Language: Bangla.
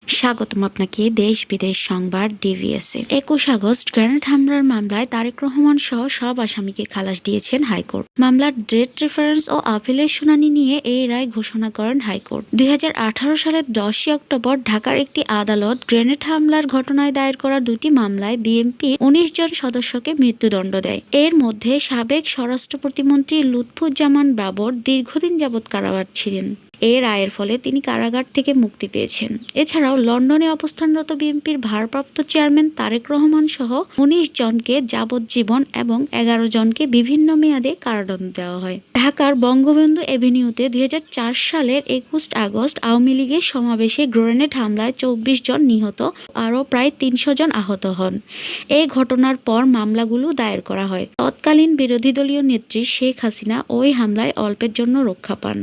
স্বাগতম আপনাকে দেশ বিদেশ সংবাদ ডিভিএসে। 21 আগস্ট গ্রেনেড হামলার মামলায় তারেক রহমান সহ সব আসামিকে খালাস দিয়েছেন হাইকোর্ট। মামলার ডেট রেফারেন্স ও আপিলের শুনানি নিয়ে এই রায় ঘোষণা করেন হাইকোর্ট। 2018 সালের 10 অক্টোবর ঢাকার একটি আদালত গ্রেনেড হামলার ঘটনায় দায়ের করা দুটি মামলায় বিএনপির 19 জন সদস্যকে মৃত্যুদণ্ড দেয়। এর মধ্যে সাবেক স্বরাষ্ট্র প্রতিমন্ত্রী লুৎফুজ্জামান বাবর দীর্ঘদিন যাবৎ কারাগারে ছিলেন। এই রায়ের ফলে তিনি কারাগার থেকে মুক্তি পেয়েছেন। এছাড়াও লন্ডনে অবস্থানরত বিএনপির ভারপ্রাপ্ত চেয়ারম্যান তারেক রহমান সহ 19 জনকে যাবজ্জীবন এবং 11 জনকে বিভিন্ন মেয়াদে কারাদণ্ড দেওয়া হয়। ঢাকার বঙ্গবন্ধু এভিনিউতে 2004 সালের 21 আগস্ট আওয়ামী লীগের সমাবেশে গ্রেনেড হামলায় 24 জন নিহত, আরও প্রায় 300 জন আহত হন। এই ঘটনার পর মামলাগুলো দায়ের করা হয়। তৎকালীন বিরোধী দলীয় নেত্রী শেখ হাসিনা ওই হামলায় অল্পের জন্য রক্ষা পান।